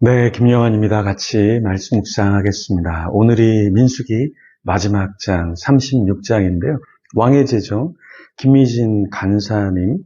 네, 김영환입니다. 같이 말씀 묵상하겠습니다. 오늘이 민수기 마지막 장 36장인데요. 왕의 제정, 김미진 간사님,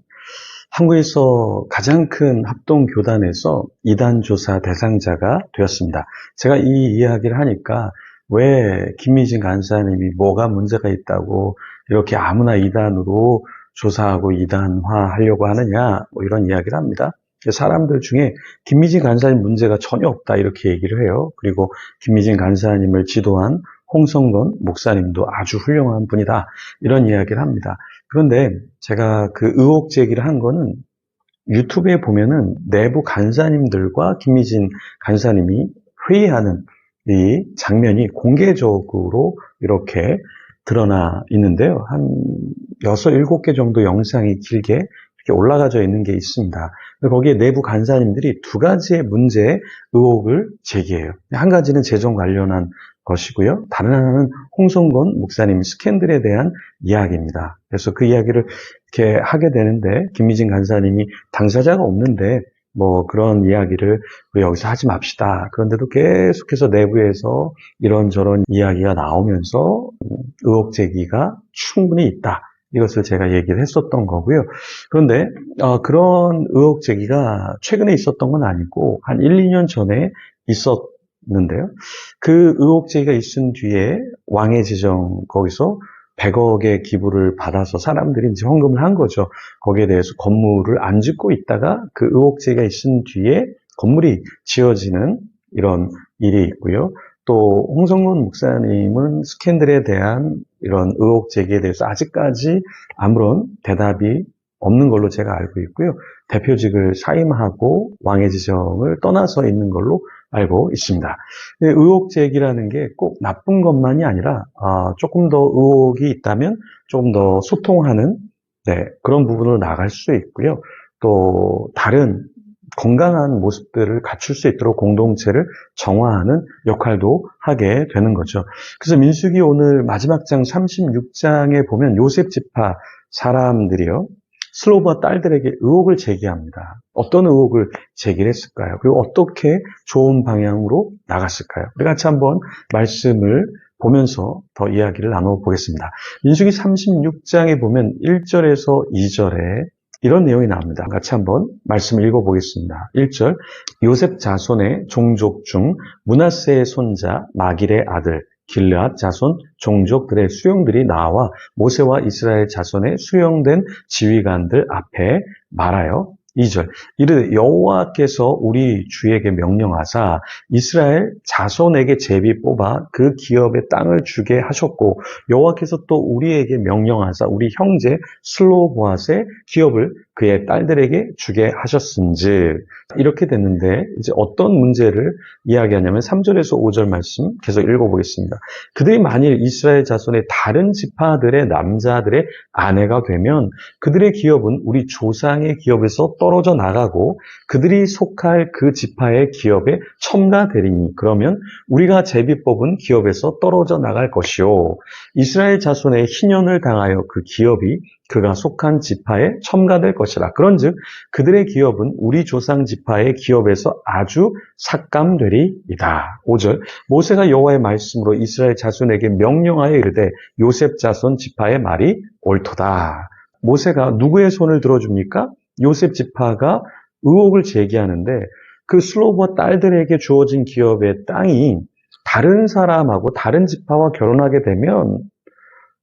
한국에서 가장 큰 합동교단에서 이단조사 대상자가 되었습니다. 제가 이 이야기를 하니까 왜 김미진 간사님이 뭐가 문제가 있다고 이렇게 아무나 이단으로 조사하고 이단화하려고 하느냐, 이런 이야기를 합니다. 사람들 중에 김미진 간사님 문제가 전혀 없다 이렇게 얘기를 해요. 그리고 김미진 간사님을 지도한 홍성건 목사님도 아주 훌륭한 분이다 이런 이야기를 합니다. 그런데 제가 그 의혹 제기를 한 거는 유튜브에 보면은 내부 간사님들과 김미진 간사님이 회의하는 이 장면이 공개적으로 이렇게 드러나 있는데요. 한 6, 7개 정도 영상이 길게 이렇게 올라가져 있는 게 있습니다. 거기에 내부 간사님들이 두 가지의 문제에 의혹을 제기해요. 한 가지는 재정 관련한 것이고요. 다른 하나는 홍성건 목사님 스캔들에 대한 이야기입니다. 그래서 그 이야기를 이렇게 하게 되는데 김미진 간사님이 당사자가 없는데 그런 이야기를 우리 여기서 하지 맙시다. 그런데도 계속해서 내부에서 이런저런 이야기가 나오면서 의혹 제기가 충분히 있다. 이것을 제가 얘기를 했었던 거고요. 그런데 그런 의혹 제기가 최근에 있었던 건 아니고 한 1, 2년 전에 있었는데요. 그 의혹 제기가 있은 뒤에 왕의 지정 거기서 100억의 기부를 받아서 사람들이 이제 헌금을 한 거죠. 거기에 대해서 건물을 안 짓고 있다가 그 의혹 제기가 있은 뒤에 건물이 지어지는 이런 일이 있고요. 또 홍성근 목사님은 스캔들에 대한 이런 의혹 제기에 대해서 아직까지 아무런 대답이 없는 걸로 제가 알고 있고요. 대표직을 사임하고 왕의 지정을 떠나서 있는 걸로 알고 있습니다. 의혹 제기라는 게 꼭 나쁜 것만이 아니라 조금 더 의혹이 있다면 조금 더 소통하는 그런 부분으로 나갈 수 있고요. 또 다른 건강한 모습들을 갖출 수 있도록 공동체를 정화하는 역할도 하게 되는 거죠. 그래서 민수기 오늘 마지막 장 36장에 보면 요셉 지파 사람들이요. 슬로바 딸들에게 의혹을 제기합니다. 어떤 의혹을 제기를 했을까요? 그리고 어떻게 좋은 방향으로 나갔을까요? 우리 같이 한번 말씀을 보면서 더 이야기를 나눠보겠습니다. 민수기 36장에 보면 1절에서 2절에 이런 내용이 나옵니다. 같이 한번 말씀을 읽어보겠습니다. 1절, 요셉 자손의 종족 중 므낫세의 손자 마길의 아들 길르앗 자손 종족들의 수령들이 나와 모세와 이스라엘 자손의 수령된 지휘관들 앞에 말하여 2절, 이르되 여호와께서 우리 주에게 명령하사 이스라엘 자손에게 제비 뽑아 그 기업의 땅을 주게 하셨고 여호와께서 또 우리에게 명령하사 우리 형제 슬로보앗의 기업을 그의 딸들에게 주게 하셨은즉 이렇게 됐는데 이제 어떤 문제를 이야기하냐면 3절에서 5절 말씀 계속 읽어보겠습니다. 그들이 만일 이스라엘 자손의 다른 지파들의 남자들의 아내가 되면 그들의 기업은 우리 조상의 기업에서 떨어져 나가고 그들이 속할 그 지파의 기업에 첨가되리니 그러면 우리가 제비 뽑은 기업에서 떨어져 나갈 것이요 이스라엘 자손의 희년을 당하여 그 기업이 그가 속한 지파에 첨가될 것이라. 그런즉 그들의 기업은 우리 조상 지파의 기업에서 아주 삭감되리이다. 5절, 모세가 여호와의 말씀으로 이스라엘 자손에게 명령하여 이르되 요셉 자손 지파의 말이 옳도다. 모세가 누구의 손을 들어줍니까? 요셉 지파가 의혹을 제기하는데 그 슬로바 딸들에게 주어진 기업의 땅이 다른 사람하고 다른 지파와 결혼하게 되면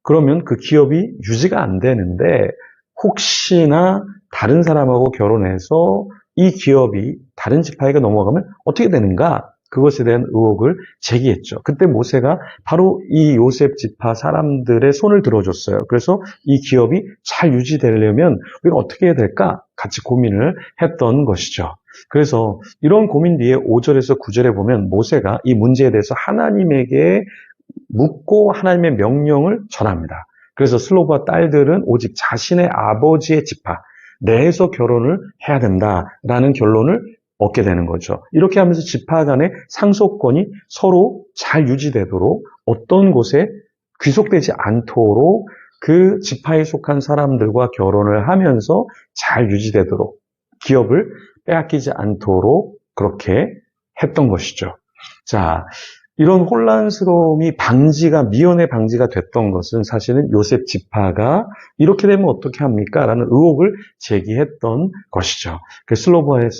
그러면 그 기업이 유지가 안 되는데 혹시나 다른 사람하고 결혼해서 이 기업이 다른 지파에게 넘어가면 어떻게 되는가? 그것에 대한 의혹을 제기했죠. 그때 모세가 바로 이 요셉 지파 사람들의 손을 들어줬어요. 그래서 이 기업이 잘 유지되려면 우리가 어떻게 해야 될까? 같이 고민을 했던 것이죠. 그래서 이런 고민 뒤에 5절에서 9절에 보면 모세가 이 문제에 대해서 하나님에게 묻고 하나님의 명령을 전합니다. 그래서 슬로바 딸들은 오직 자신의 아버지의 지파 내에서 결혼을 해야 된다라는 결론을 얻게 되는 거죠. 이렇게 하면서 지파 간의 상속권이 서로 잘 유지되도록 어떤 곳에 귀속되지 않도록 그 지파에 속한 사람들과 결혼을 하면서 잘 유지되도록 기업을 빼앗기지 않도록 그렇게 했던 것이죠. 자, 이런 혼란스러움이 미연에 방지가 됐던 것은 사실은 요셉 지파가 이렇게 되면 어떻게 합니까? 라는 의혹을 제기했던 것이죠. 그 슬로보아의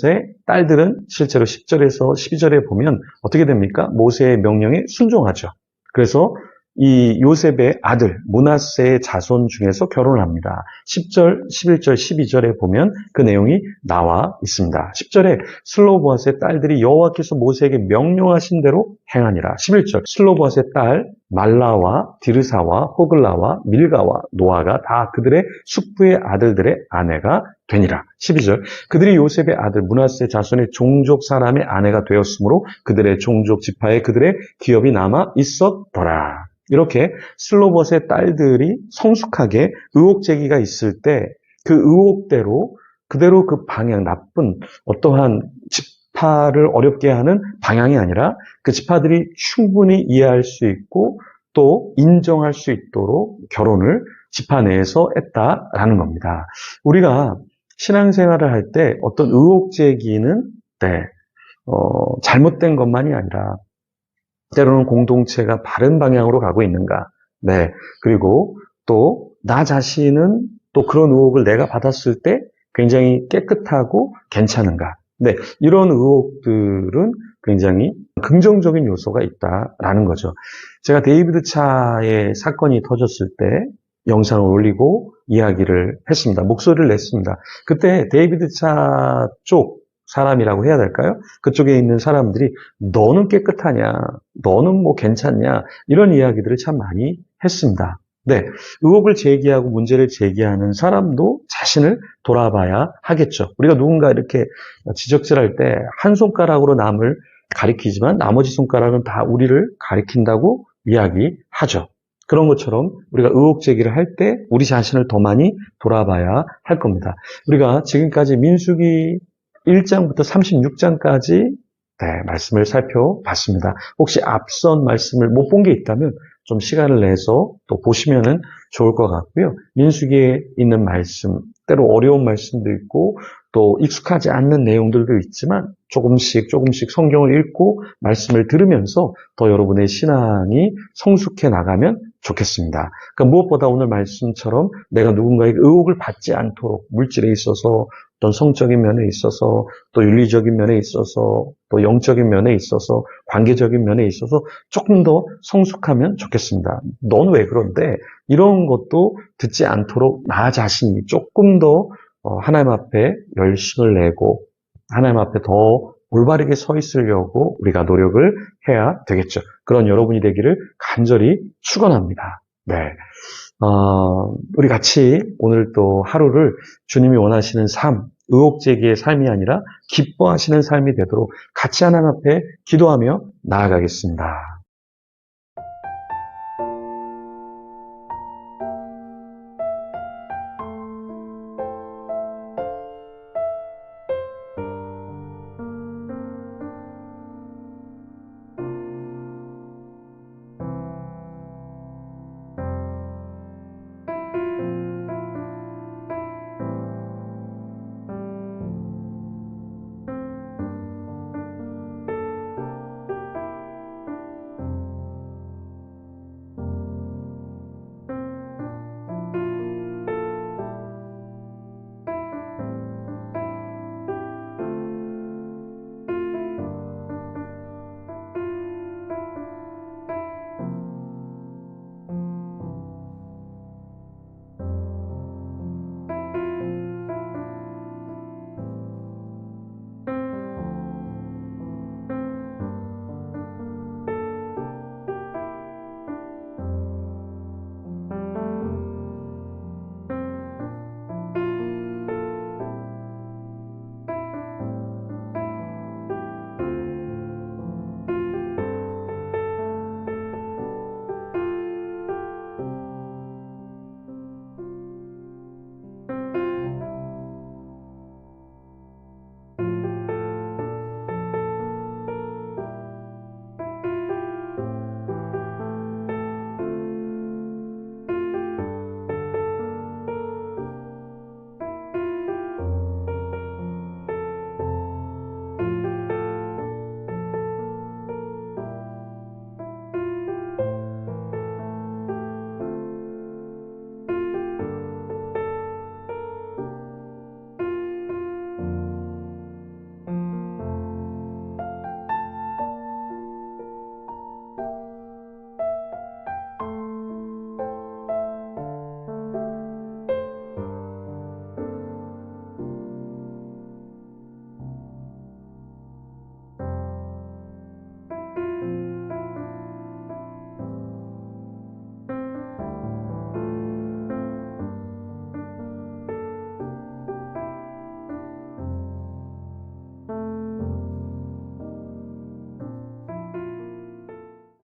딸들은 실제로 10절에서 12절에 보면 어떻게 됩니까? 모세의 명령에 순종하죠. 그래서 이 요셉의 아들 므낫세의 자손 중에서 결혼을 합니다. 10절, 11절, 12절에 보면 그 내용이 나와 있습니다. 10절에 슬로보아스의 딸들이 여호와께서 모세에게 명령하신 대로 행하니라. 11절 슬로보아스의 딸 말라와 디르사와 호글라와 밀가와 노아가 다 그들의 숙부의 아들들의 아내가 되니라. 12절 그들이 요셉의 아들 므낫세의 자손의 종족 사람의 아내가 되었으므로 그들의 종족 지파에 그들의 기업이 남아 있었더라. 이렇게 슬로봇의 딸들이 성숙하게 의혹 제기가 있을 때 그 의혹대로 그대로 그 방향, 나쁜 어떠한 지파를 어렵게 하는 방향이 아니라 그 지파들이 충분히 이해할 수 있고 또 인정할 수 있도록 결혼을 지파 내에서 했다라는 겁니다. 우리가 신앙생활을 할 때 어떤 의혹 제기는 잘못된 것만이 아니라 때로는 공동체가 바른 방향으로 가고 있는가? 네. 그리고 또 나 자신은 또 그런 의혹을 내가 받았을 때 굉장히 깨끗하고 괜찮은가? 네. 이런 의혹들은 굉장히 긍정적인 요소가 있다라는 거죠. 제가 데이비드 차의 사건이 터졌을 때 영상을 올리고 이야기를 했습니다. 목소리를 냈습니다. 그때 데이비드 차 쪽 사람이라고 해야 될까요? 그쪽에 있는 사람들이 너는 깨끗하냐, 너는 뭐 괜찮냐 이런 이야기들을 참 많이 했습니다. 네, 의혹을 제기하고 문제를 제기하는 사람도 자신을 돌아봐야 하겠죠. 우리가 누군가 이렇게 지적질할 때 한 손가락으로 남을 가리키지만 나머지 손가락은 다 우리를 가리킨다고 이야기하죠. 그런 것처럼 우리가 의혹 제기를 할 때 우리 자신을 더 많이 돌아봐야 할 겁니다. 우리가 지금까지 민수기 1장부터 36장까지 말씀을 살펴봤습니다. 혹시 앞선 말씀을 못 본 게 있다면 좀 시간을 내서 또 보시면 좋을 것 같고요. 민수기에 있는 말씀, 때로 어려운 말씀도 있고 또 익숙하지 않는 내용들도 있지만 조금씩 성경을 읽고 말씀을 들으면서 더 여러분의 신앙이 성숙해 나가면 좋겠습니다. 그러니까 무엇보다 오늘 말씀처럼 내가 누군가에게 의혹을 받지 않도록 물질에 있어서 어떤 성적인 면에 있어서 또 윤리적인 면에 있어서 또 영적인 면에 있어서 관계적인 면에 있어서 조금 더 성숙하면 좋겠습니다. 넌 왜 그런데? 이런 것도 듣지 않도록 나 자신이 조금 더 하나님 앞에 열심을 내고 하나님 앞에 더 올바르게 서 있으려고 우리가 노력을 해야 되겠죠. 그런 여러분이 되기를 간절히 축원합니다. 네. 우리 같이 오늘 또 하루를 주님이 원하시는 삶, 의혹제기의 삶이 아니라 기뻐하시는 삶이 되도록 같이 하나님 앞에 기도하며 나아가겠습니다.